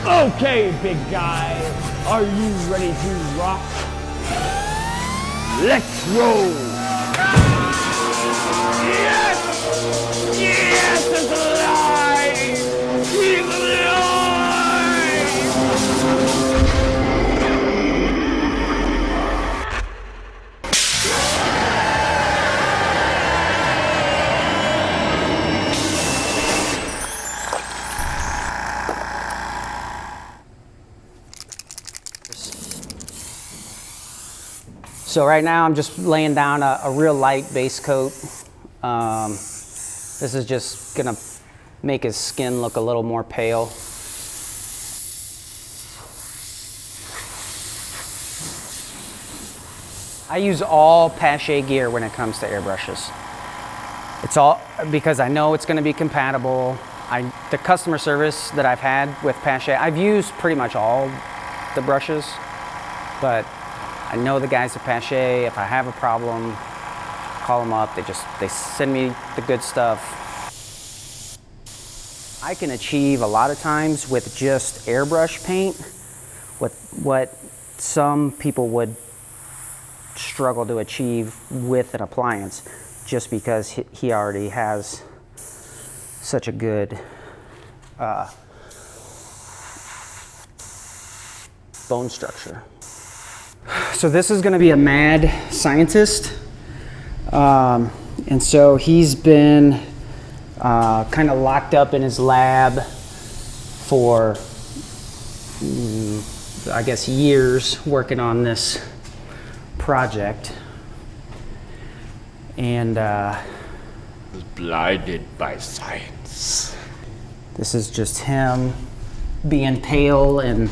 Okay, big guy, are you ready to rock? Let's roll! Yes! Yes, it's alive! He's alive! So right now I'm just laying down a real light base coat. This is just gonna make his skin look a little more pale. I use all Pache gear when it comes to airbrushes. It's all because I know it's gonna be compatible. The customer service that I've had with Pache, I've used pretty much all the brushes, but I know the guys at Pache. If I have a problem, call them up. They send me the good stuff. I can achieve a lot of times with just airbrush paint what some people would struggle to achieve with an appliance, just because he already has such a good bone structure. So this is going to be a mad scientist, and so he's been kind of locked up in his lab for, I guess, years working on this project, and was blinded by science. This is just him being pale and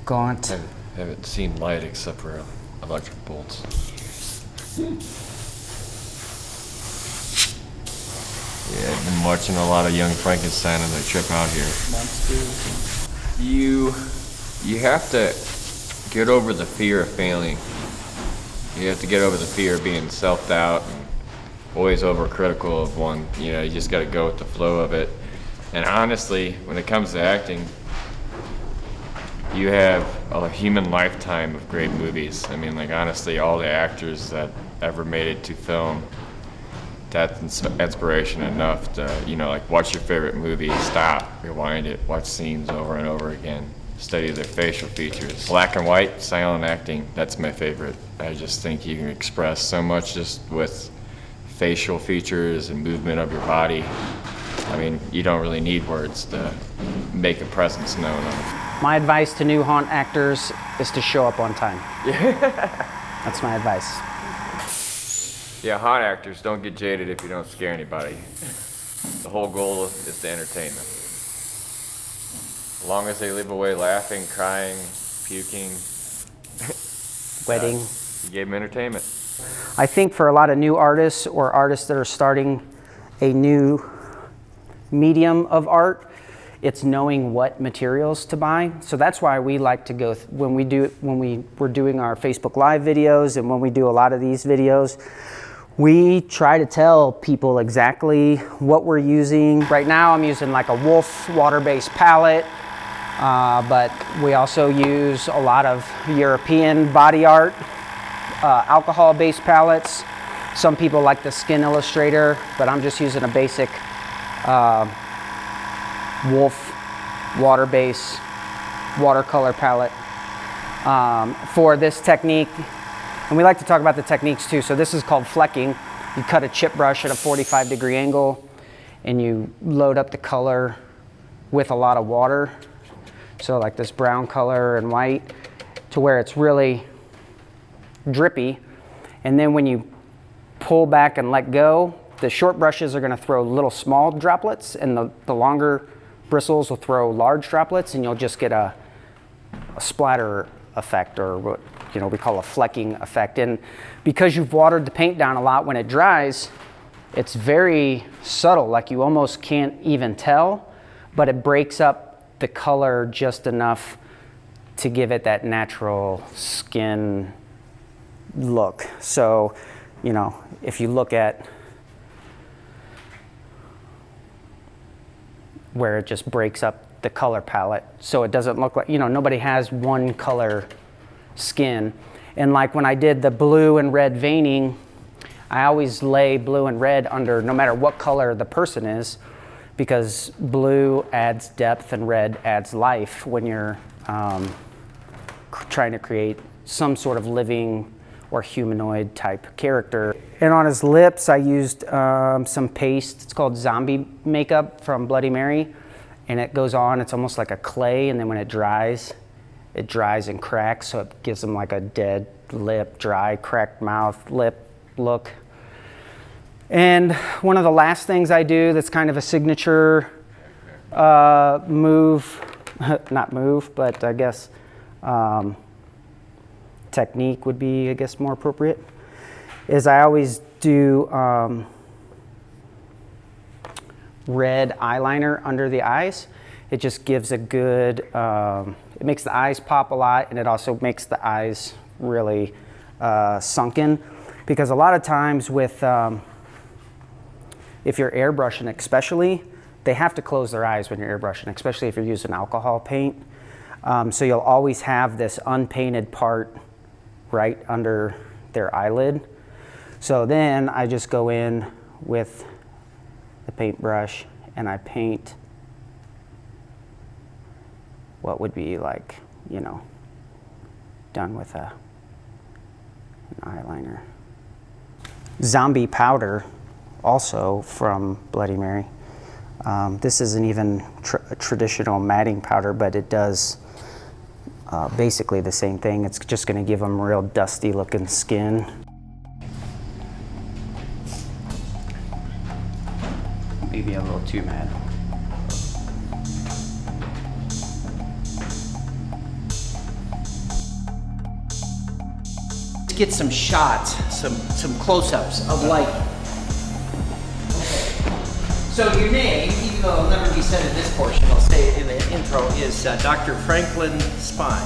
gaunt. I haven't seen light except for electric bolts. Yeah, I've been watching a lot of Young Frankenstein on the trip out here. You have to get over the fear of failing. You have to get over the fear of being self-doubt and always overcritical of one. You know, you just got to go with the flow of it. And honestly, when it comes to acting, you have a human lifetime of great movies. I mean, like, honestly, all the actors that ever made it to film, that's inspiration enough to, you know, like, watch your favorite movie, stop, rewind it, watch scenes over and over again, study their facial features. Black and white, silent acting, that's my favorite. I just think you can express so much just with facial features and movement of your body. I mean, you don't really need words to make a presence known of. My advice to new haunt actors is to show up on time. That's my advice. Yeah, haunt actors, don't get jaded if you don't scare anybody. The whole goal is to entertain them. As long as they leave away laughing, crying, puking, Wedding. You gave them entertainment. I think for a lot of new artists or artists that are starting a new medium of art, it's knowing what materials to buy. So that's why we like to go, when we're doing our Facebook Live videos and when we do a lot of these videos, we try to tell people exactly what we're using. Right now I'm using like a Wolf water-based palette, but we also use a lot of European body art, alcohol-based palettes. Some people like the Skin Illustrator, but I'm just using a basic Wolf water-based watercolor palette for this technique. And we like to talk about the techniques too. So this is called flecking. You cut a chip brush at a 45-degree angle and you load up the color with a lot of water. So like this brown color and white to where it's really drippy. And then when you pull back and let go, the short brushes are going to throw little small droplets, and the longer bristles will throw large droplets, and you'll just get a splatter effect, or what we call a flecking effect. And because you've watered the paint down a lot, when it dries, it's very subtle, like you almost can't even tell, but it breaks up the color just enough to give it that natural skin look. So, if you look at where it just breaks up the color palette. So it doesn't look like, nobody has one color skin. And like when I did the blue and red veining, I always lay blue and red under no matter what color the person is, because blue adds depth and red adds life when you're trying to create some sort of living or humanoid type character. And on his lips, I used some paste. It's called zombie makeup from Bloody Mary. And it goes on, it's almost like a clay, and then when it dries and cracks, so it gives him like a dead lip, dry, cracked mouth, lip look. And one of the last things I do that's kind of a signature move, not move, but I guess technique would be, I guess, more appropriate, is I always do red eyeliner under the eyes. It just gives a good, it makes the eyes pop a lot, and it also makes the eyes really sunken, because a lot of times with, if you're airbrushing especially, they have to close their eyes when you're airbrushing, especially if you're using alcohol paint. So you'll always have this unpainted part right under their eyelid. So then I just go in with the paintbrush and I paint what would be like, done with an eyeliner. Zombie powder, also from Bloody Mary. This isn't even a traditional matting powder, but it does basically the same thing. It's just going to give them real dusty looking skin. Maybe a little too matte. Let's get some shots, some close-ups of light. So your name, even though it'll never be said in this portion, I'll say it in the intro, is Dr. Franklin Spine.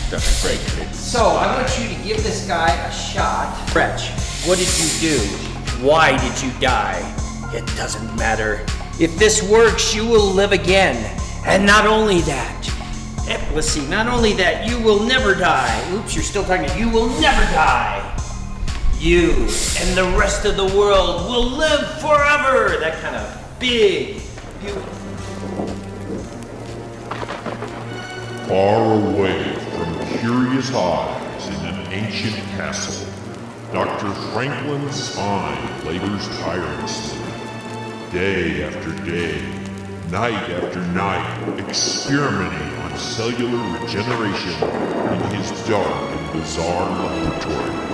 Dr. Franklin. So I want you to give this guy a shot. Wretch, what did you do? Why did you die? It doesn't matter. If this works, you will live again. And not only that, let's see, not only that, you will never die. Oops, you're still talking, you will never die. You and the rest of the world will live forever. That kind of big, beautiful. Far away from curious eyes in an ancient castle, Dr. Franklin Spine labors tirelessly, day after day, night after night, experimenting on cellular regeneration in his dark and bizarre laboratory.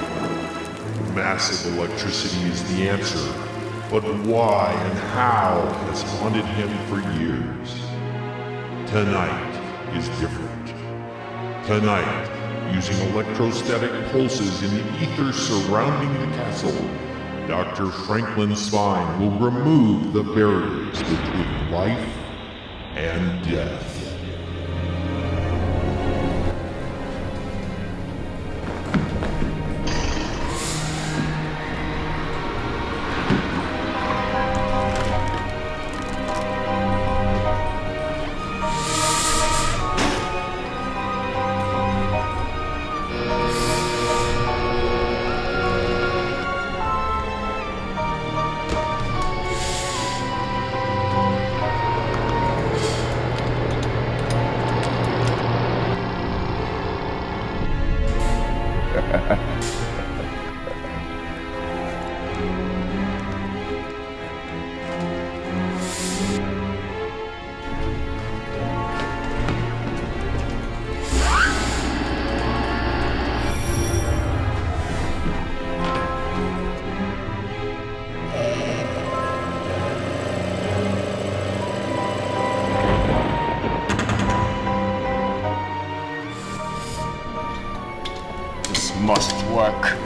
Massive electricity is the answer, but why and how has haunted him for years. Tonight is different. Tonight, using electrostatic pulses in the ether surrounding the castle, Dr. Franklin Spine will remove the barriers between life and death. Must work.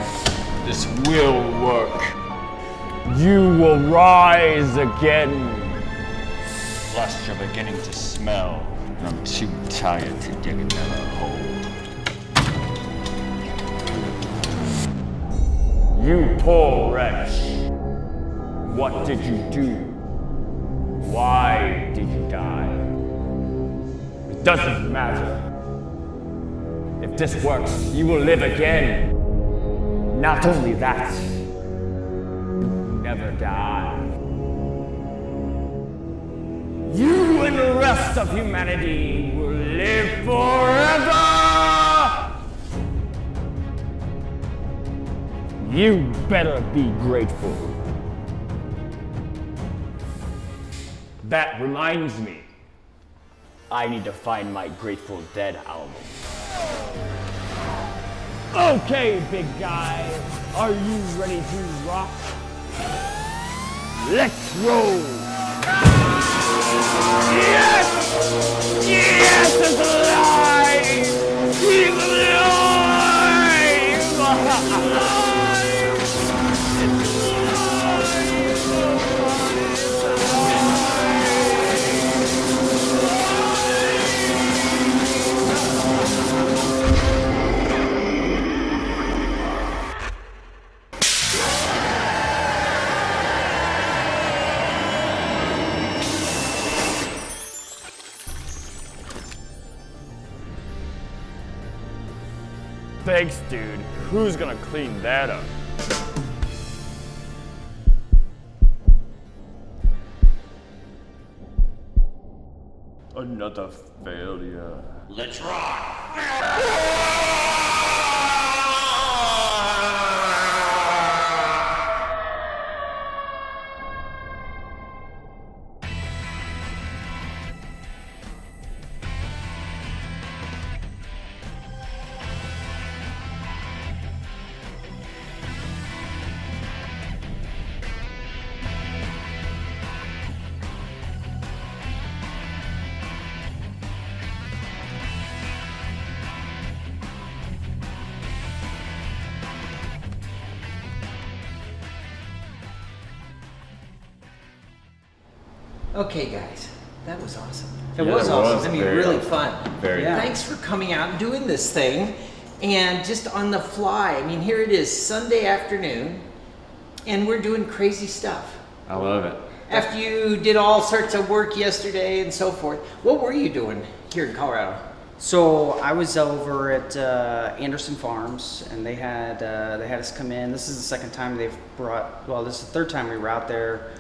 This will work. You will rise again. Lust you're beginning to smell, and I'm too tired to dig another hole. You poor wretch. What did you do? Why did you die? Doesn't matter. If this works, you will live again. Not only that, you never die. You and the rest of humanity will live forever! You better be grateful. That reminds me. I need to find my Grateful Dead album. Okay, big guy. Are you ready to rock? Let's roll! Yes! Yes, it's alive! He's alive! It's alive! Thanks, dude. Who's gonna clean that up? Another failure. Let's rock! Okay, guys, that was awesome. It was awesome. I mean, really fun. Very Yeah. Thanks for coming out and doing this thing. And just on the fly, I mean, here it is, Sunday afternoon, and we're doing crazy stuff. I love it. After you did all sorts of work yesterday and so forth, what were you doing here in Colorado? So I was over at Anderson Farms, and they had us come in. This is the second time they've brought. Well, this is the third time we were out there.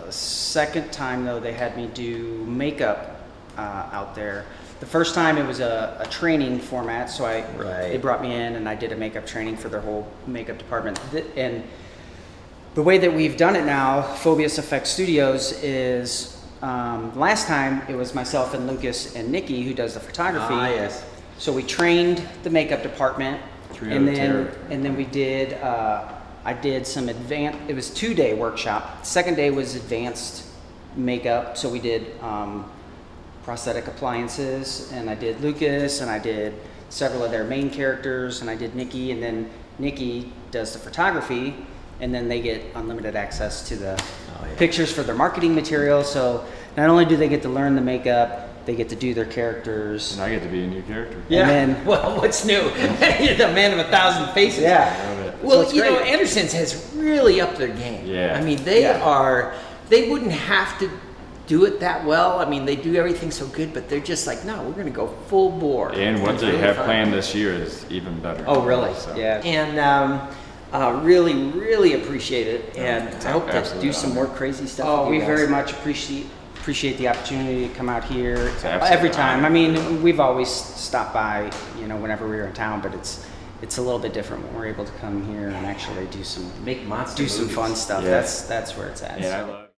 Second time though, they had me do makeup out there. The first time it was a training format, so they brought me in and I did a makeup training for their whole makeup department. And the way that we've done it now, Phobias Effects Studios, is last time it was myself and Lucas and Nikki who does the photography. Yes. So we trained the makeup department, and then we did. I did some advanced. It was 2-day workshop. Second day was advanced makeup. So we did prosthetic appliances, and I did Lucas, and I did several of their main characters, and I did Nikki, and then Nikki does the photography, and then they get unlimited access to the pictures for their marketing material. So not only do they get to learn the makeup, they get to do their characters. And I get to be a new character. Yeah. And then, Well, what's new? You're the man of 1,000 faces. yeah. Well, it's you know, great. Anderson's has really upped their game. Yeah. I mean, they wouldn't have to do it that well. I mean, they do everything so good, but they're just like, no, we're going to go full bore. And what It's they really have fun. planned this year is even better. Oh, really? So. Yeah. And really, really appreciate it. And I hope to Absolutely. do some more crazy stuff. Oh, with we you guys. very much appreciate the opportunity to come out here absolutely every time. honor. I mean, we've always stopped by, you know, whenever we were in town, but it's a little bit different when we're able to come here and actually do some Make monster do some movies. fun stuff. Yeah. That's where it's at. Yeah, I So. love